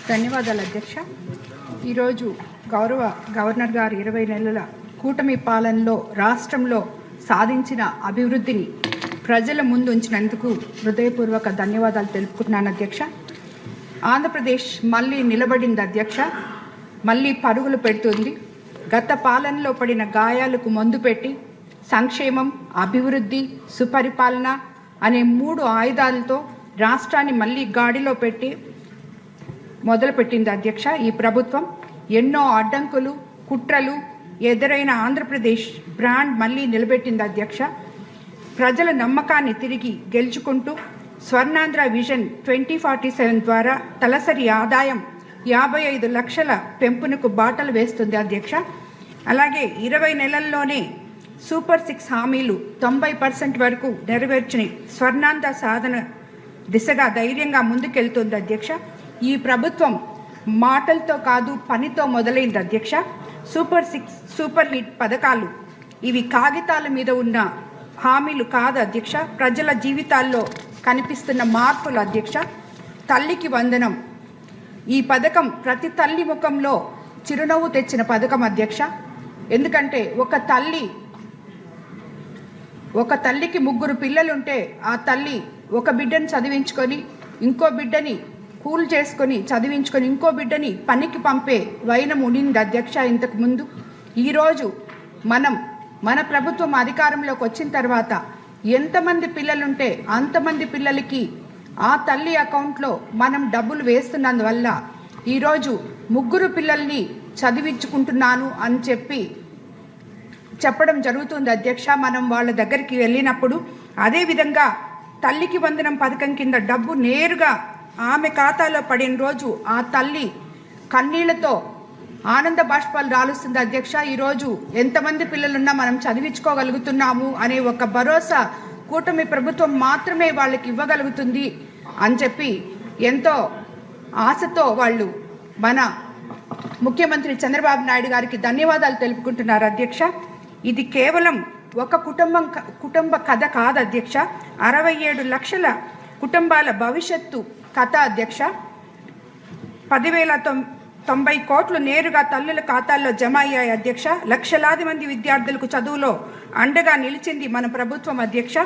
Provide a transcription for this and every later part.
ధన్యవాదాలు అధ్యక్ష. ఈరోజు గౌరవ గవర్నర్ గారు 20 నెలల కూటమి పాలనలో రాష్ట్రంలో సాధించిన అభివృద్ధిని ప్రజల ముందు ఉంచినందుకు హృదయపూర్వక ధన్యవాదాలు తెలుపుకుంటున్నాను అధ్యక్ష. ఆంధ్రప్రదేశ్ మళ్ళీ నిలబడింది అధ్యక్ష, మళ్ళీ పరుగులు పెడుతుంది. గత పాలనలో పడిన గాయాలకు మందు పెట్టి సంక్షేమం, అభివృద్ధి, సుపరిపాలన అనే 3 ఆయుధాలతో రాష్ట్రాన్ని మళ్ళీ గాడిలో పెట్టి మొదలుపెట్టింది అధ్యక్ష. ఈ ప్రభుత్వం ఎన్నో అడ్డంకులు, కుట్రలు ఎదురైన ఆంధ్రప్రదేశ్ బ్రాండ్ మళ్ళీ నిలబెట్టింది అధ్యక్ష. ప్రజల నమ్మకాన్ని తిరిగి గెలుచుకుంటూ స్వర్ణాంధ్ర విజన్ 2047 ద్వారా తలసరి ఆదాయం 55 లక్షల పెంపునకు బాటలు వేస్తుంది అధ్యక్ష. అలాగే 20 నెలల్లోనే సూపర్ 6 హామీలు 90% వరకు నెరవేర్చిన స్వర్ణాంధ్ర సాధన దిశగా ధైర్యంగా ముందుకెళ్తుంది అధ్యక్ష. ఈ ప్రభుత్వం మాటలతో కాదు, పనితో మొదలైంది అధ్యక్ష. సూపర్ 6 సూపర్ హిట్ పథకాలు ఇవి కాగితాల మీద ఉన్న హామీలు కాదు అధ్యక్ష, ప్రజల జీవితాల్లో కనిపిస్తున్న మార్పులు అధ్యక్ష. తల్లికి వందనం ఈ పథకం ప్రతి తల్లి ముఖంలో చిరునవ్వు తెచ్చిన పథకం అధ్యక్ష. ఎందుకంటే ఒక తల్లికి 3 పిల్లలుంటే ఆ తల్లి ఒక బిడ్డని చదివించుకొని, ఇంకో బిడ్డని కూల్ చేసుకొని చదివించుకొని, ఇంకో బిడ్డని పనికి పంపే వైనం ఉండింది అధ్యక్ష ఇంతకు ముందు. ఈరోజు మన ప్రభుత్వం అధికారంలోకి వచ్చిన తర్వాత ఎంతమంది పిల్లలుంటే అంతమంది పిల్లలకి ఆ తల్లి అకౌంట్లో మనం డబ్బులు వేస్తున్నందువల్ల ఈరోజు 3 పిల్లల్ని చదివించుకుంటున్నాను అని చెప్పడం జరుగుతుంది అధ్యక్ష. మనం వాళ్ళ దగ్గరికి వెళ్ళినప్పుడు అదేవిధంగా తల్లికి వందనం పథకం కింద డబ్బు నేరుగా ఆమె ఖాతాలో పడిన రోజు ఆ తల్లి కన్నీళ్లతో ఆనంద బాష్పాలు రాలుస్తుంది అధ్యక్ష. ఈరోజు ఎంతమంది పిల్లలున్నా మనం చదివించుకోగలుగుతున్నాము అనే ఒక భరోసా కూటమి ప్రభుత్వం మాత్రమే వాళ్ళకి ఇవ్వగలుగుతుంది అని చెప్పి ఎంతో ఆశతో వాళ్ళు మన ముఖ్యమంత్రి చంద్రబాబు నాయుడు గారికి ధన్యవాదాలు తెలుపుకుంటున్నారు అధ్యక్ష. ఇది కేవలం ఒక కుటుంబ కథ కాదు అధ్యక్ష, 67 లక్షల కుటుంబాల భవిష్యత్తు కథ అధ్యక్ష. 10,090 కోట్లు నేరుగా తల్లుల ఖాతాల్లో జమ అయ్యాయి అధ్యక్ష. లక్షలాది మంది విద్యార్థులకు చదువులో అండగా నిలిచింది మన ప్రభుత్వం అధ్యక్ష.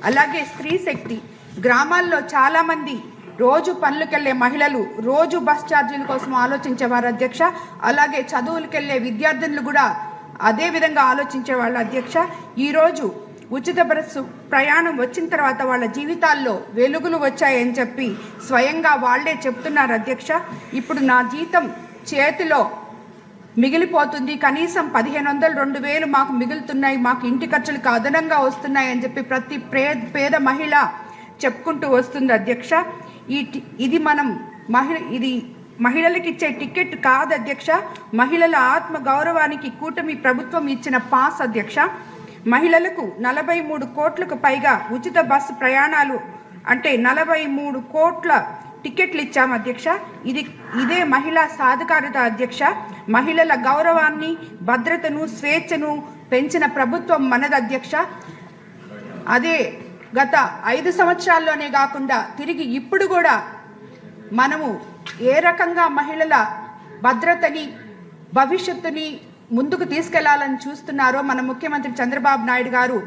అలాగే స్త్రీ శక్తి, గ్రామాల్లో చాలామంది రోజు పనులకెళ్లే మహిళలు రోజు బస్ ఛార్జీల కోసం ఆలోచించేవారు అధ్యక్ష. అలాగే చదువులకెళ్లే విద్యార్థులు కూడా అదే విధంగా ఆలోచించేవాళ్ళు అధ్యక్ష. ఈరోజు ఉచిత బస్సు ప్రయాణం వచ్చిన తర్వాత వాళ్ళ జీవితాల్లో వెలుగులు వచ్చాయని చెప్పి స్వయంగా వాళ్లే చెప్తున్నారు అధ్యక్ష. ఇప్పుడు నా జీతం చేతిలో మిగిలిపోతుంది, కనీసం 1,500 2,000 మాకు మిగులుతున్నాయి, మాకు ఇంటి ఖర్చులకు అదనంగా వస్తున్నాయి అని చెప్పి ప్రతి పేద మహిళ చెప్పుకుంటూ వస్తుంది అధ్యక్ష. ఇది మహిళలకు ఇచ్చే టికెట్ కాదు అధ్యక్ష, మహిళల ఆత్మ గౌరవానికి కూటమి ప్రభుత్వం ఇచ్చిన పాస్ అధ్యక్ష. మహిళలకు 43 కోట్లకు పైగా ఉచిత బస్సు ప్రయాణాలు అంటే 43 కోట్ల టికెట్లు ఇచ్చాము అధ్యక్ష. ఇదే మహిళా సాధికారత అధ్యక్ష. మహిళల గౌరవాన్ని, భద్రతను, స్వేచ్ఛను పెంచిన ప్రభుత్వం మనది అధ్యక్ష. అదే గత 5 సంవత్సరాల్లోనే కాకుండా తిరిగి ఇప్పుడు కూడా మనము ఏ రకంగా మహిళల భద్రతని, భవిష్యత్తుని ముందుకు తీసుకెళ్లాలని చూస్తున్నారో మన ముఖ్యమంత్రి చంద్రబాబు నాయుడు గారు,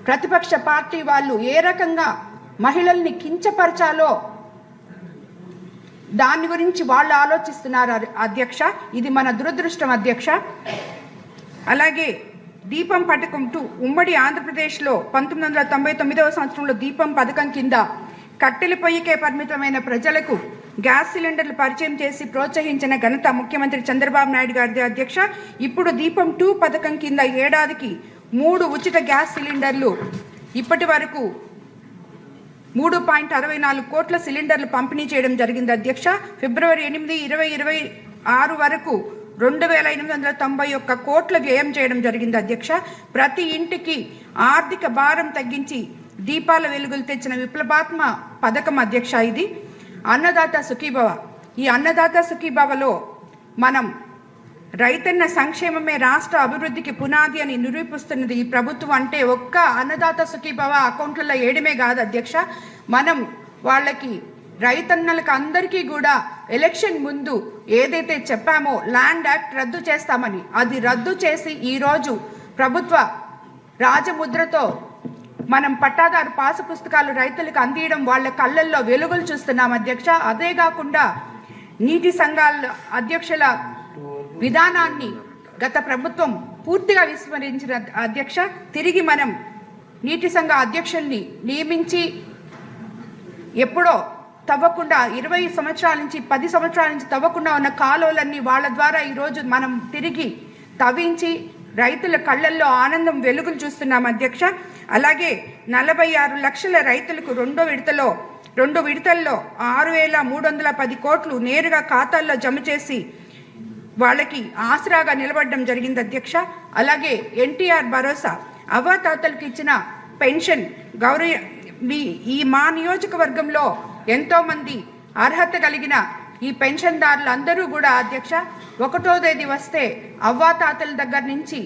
ప్రతిపక్ష పార్టీ వాళ్ళు ఏ రకంగా మహిళల్ని కించపరచాలో దాని గురించి వాళ్ళు ఆలోచిస్తున్నారు అధ్యక్ష. ఇది మన దురదృష్టం అధ్యక్ష. అలాగే దీపం పథకం 2 ఉమ్మడి ఆంధ్రప్రదేశ్లో 1999వ సంవత్సరంలో దీపం పథకం కింద కట్టెల పొయ్యికే పరిమితమైన ప్రజలకు గ్యాస్ సిలిండర్లు పరిచయం చేసి ప్రోత్సహించిన ఘనత ముఖ్యమంత్రి చంద్రబాబు నాయుడు గారిది అధ్యక్ష. ఇప్పుడు దీపం 2 పథకం కింద ఏడాదికి 3 ఉచిత గ్యాస్ సిలిండర్లు ఇప్పటి వరకు 3.64 కోట్ల సిలిండర్లు పంపిణీ చేయడం జరిగింది అధ్యక్ష. ఫిబ్రవరి 8, 2026 వరకు 2,891 కోట్ల వ్యయం చేయడం జరిగింది అధ్యక్ష. ప్రతి ఇంటికి ఆర్థిక భారం తగ్గించి దీపాల వెలుగులు తెచ్చిన విప్లవాత్మ పథకం అధ్యక్ష ఇది. అన్నదాత సుఖీభవ, ఈ అన్నదాత సుఖీభవలో మనం రైతన్న సంక్షేమమే రాష్ట్ర అభివృద్ధికి పునాది అని నిరూపిస్తున్నది ఈ ప్రభుత్వం. అంటే ఒక్క అన్నదాత సుఖీభవ అకౌంట్లలో వేయడమే కాదు అధ్యక్ష, మనం వాళ్ళకి రైతన్నలకు అందరికీ కూడా ఎలక్షన్ ముందు ఏదైతే చెప్పామో ల్యాండ్ యాక్ట్ రద్దు చేస్తామని, అది రద్దు చేసి ఈరోజు ప్రభుత్వ రాజముద్రతో మనం పట్టాదారు పాసు పుస్తకాలు రైతులకు అందియడం వాళ్ళ కళ్ళల్లో వెలుగులు చూస్తున్నాం అధ్యక్ష. అదే కాకుండా నీటి సంఘాల అధ్యక్షుల విధానాన్ని గత ప్రభుత్వం పూర్తిగా విస్మరించిన అధ్యక్ష. తిరిగి మనం నీటి సంఘ అధ్యక్షుల్ని నియమించి ఎప్పుడో తవ్వకుండా 20 సంవత్సరాల నుంచి 10 సంవత్సరాల నుంచి తవ్వకుండా ఉన్న కాలువలన్నీ వాళ్ళ ద్వారా ఈరోజు మనం తిరిగి తవ్వించి రైతుల కళ్ళల్లో ఆనందం వెలుగులు చూస్తున్నాం అధ్యక్ష. అలాగే 46 లక్షల రైతులకు రెండు విడతల్లో 6,310 కోట్లు నేరుగా ఖాతాల్లో జమ చేసి వాళ్ళకి ఆసరాగా నిలబడడం జరిగింది అధ్యక్ష. అలాగే ఎన్టీఆర్ భరోసా అవ్వాతాతలకు ఇచ్చిన పెన్షన్ మా నియోజకవర్గంలో ఎంతోమంది అర్హత కలిగిన ఈ పెన్షన్దారులందరూ కూడా అధ్యక్ష 1వ తేదీ వస్తే అవ్వాతాతల దగ్గర నుంచి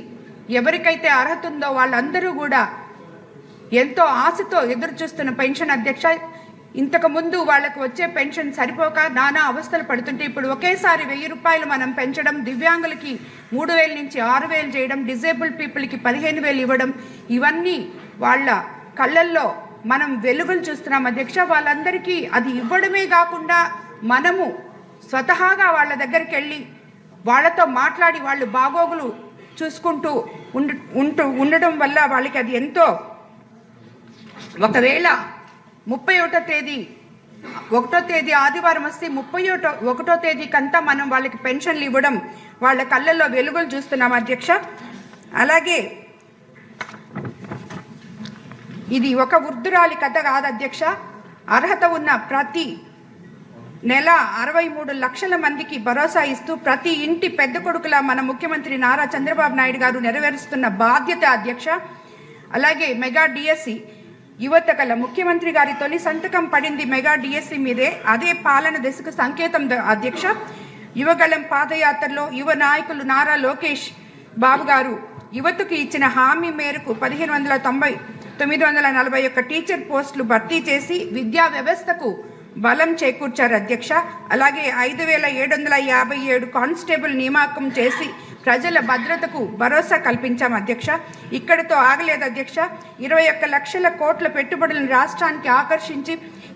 ఎవరికైతే అర్హత ఉందో వాళ్ళందరూ కూడా ఎంతో ఆశతో ఎదురు చూస్తున్న పెన్షన్ అధ్యక్ష. ఇంతకుముందు వాళ్ళకు వచ్చే పెన్షన్ సరిపోక నానా అవస్థలు పడుతుంటే ఇప్పుడు ఒకేసారి 1000 రూపాయలు మనం పెంచడం, దివ్యాంగులకి 3,000 నుంచి 6,000 చేయడం, డిజేబుల్ పీపుల్కి 15,000 ఇవ్వడం, ఇవన్నీ వాళ్ళ కళ్ళల్లో మనం వెలుగులు చూస్తున్నాం అధ్యక్ష. వాళ్ళందరికీ అది ఇవ్వడమే కాకుండా మనము స్వతహాగా వాళ్ళ దగ్గరికి వెళ్ళి వాళ్ళతో మాట్లాడి వాళ్ళు బాగోగులు చూసుకుంటూ ఉండడం వల్ల వాళ్ళకి అది ఎంతో, ఒకవేళ 31వ తేదీ ఆదివారం వస్తే 31వ తేదీకంతా మనం వాళ్ళకి పెన్షన్లు ఇవ్వడం వాళ్ళ కళ్ళల్లో వెలుగులు చూస్తున్నాం అధ్యక్ష. అలాగే ఇది ఒక వృద్ధురాలి కథ కాదు అధ్యక్ష. అర్హత ఉన్న ప్రతి నెల 63 లక్షల మందికి భరోసా ఇస్తూ ప్రతి ఇంటి పెద్ద కొడుకులా మన ముఖ్యమంత్రి నారా చంద్రబాబు నాయుడు గారు నెరవేరుస్తున్న బాధ్యత అధ్యక్ష. అలాగే మెగా డిఎస్సి యువత కల ముఖ్యమంత్రి గారి తొలి సంతకం పడింది మెగా డిఎస్సి మీదే. అదే పాలన దశకు సంకేతం అధ్యక్ష. యువగళం పాదయాత్రలో యువ నాయకులు నారా లోకేష్ బాబు గారు యువతకు ఇచ్చిన హామీ మేరకు 941 టీచర్ పోస్టులు భర్తీ చేసి విద్యా వ్యవస్థకు బలం చేకూర్చారు అధ్యక్ష. అలాగే 5,757 కానిస్టేబుల్ నియామకం చేసి ప్రజల భద్రతకు భరోసా కల్పించాం అధ్యక్ష. ఇక్కడితో ఆగలేదు అధ్యక్ష. 21 లక్షల కోట్ల పెట్టుబడులను రాష్ట్రానికి ఆకర్షించి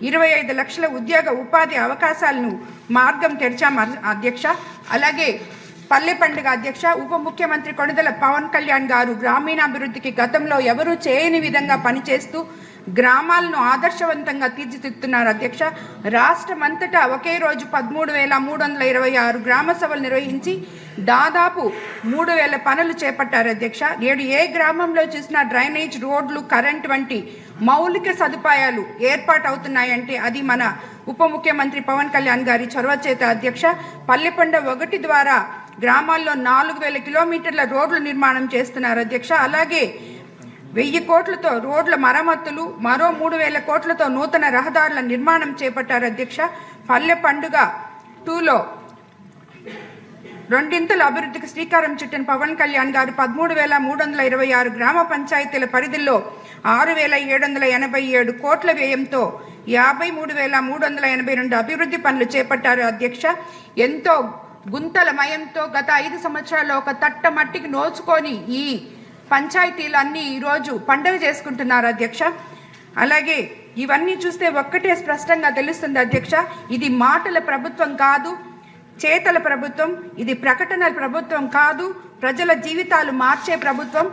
25 లక్షల ఉపాధి అవకాశాలను మార్గం తెరిచాం అధ్యక్ష. అలాగే పల్లె పండుగ అధ్యక్ష. ఉప ముఖ్యమంత్రి కొణిదెల పవన్ కళ్యాణ్ గారు గ్రామీణాభివృద్ధికి గతంలో ఎవరూ చేయని విధంగా పనిచేస్తూ గ్రామాలను ఆదర్శవంతంగా తీర్చిదిద్దుతున్నారు అధ్యక్ష. రాష్ట్రమంతటా ఒకే రోజు 13,326 గ్రామ సభలు నిర్వహించి దాదాపు 3,000 పనులు చేపట్టారు అధ్యక్ష. నేడు ఏ గ్రామంలో చూసినా డ్రైనేజ్, రోడ్లు, కరెంట్ వంటి మౌలిక సదుపాయాలు ఏర్పాటు అవుతున్నాయంటే అది మన ఉప ముఖ్యమంత్రి పవన్ కళ్యాణ్ గారి చొరవ చేత అధ్యక్ష. పల్లెపండ 1 ద్వారా గ్రామాల్లో 4,000 కిలోమీటర్ల రోడ్లు నిర్మాణం చేస్తున్నారు అధ్యక్ష. అలాగే 1,000 కోట్లతో రోడ్ల మరమ్మతులు, మరో 3,000 కోట్లతో నూతన రహదారుల నిర్మాణం చేపట్టారు అధ్యక్ష. పల్లె పండుగ 2లో రెండింతల అభివృద్ధికి శ్రీకారం చుట్టిన పవన్ కళ్యాణ్ గారు 13,326 గ్రామ పంచాయతీల పరిధిలో 6,787 కోట్ల వ్యయంతో 53,382 అభివృద్ధి పనులు చేపట్టారు అధ్యక్ష. ఎంతో గుంతలమయంతో గత 5 సంవత్సరాల్లో ఒక తట్ట మట్టికి నోచుకొని ఈ పంచాయతీలన్నీ ఈరోజు పండుగ చేసుకుంటున్నారు అధ్యక్ష. అలాగే ఇవన్నీ చూస్తే ఒక్కటే స్పష్టంగా తెలుస్తుంది అధ్యక్ష, ఇది మాటల ప్రభుత్వం కాదు, చేతల ప్రభుత్వం, ఇది ప్రకటనల ప్రభుత్వం కాదు, ప్రజల జీవితాలు మార్చే ప్రభుత్వం.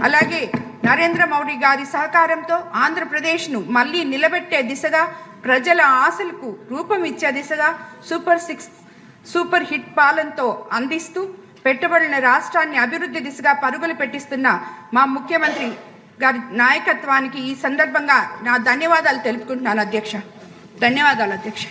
అలాగే నరేంద్ర మోడీ గారి సహకారంతో ఆంధ్రప్రదేశ్ను మళ్ళీ నిలబెట్టే దిశగా, ప్రజల ఆశలకు రూపం ఇచ్చే దిశగా సూపర్ హిట్ పాలనతో అందిస్తూ పెట్టుబడుల రాష్ట్రాన్ని అభివృద్ధి దిశగా పరుగులు పెట్టిస్తున్న మా ముఖ్యమంత్రి గారి నాయకత్వానికి ఈ సందర్భంగా నా ధన్యవాదాలు తెలుపుకుంటున్నాను అధ్యక్ష. ధన్యవాదాలు అధ్యక్ష.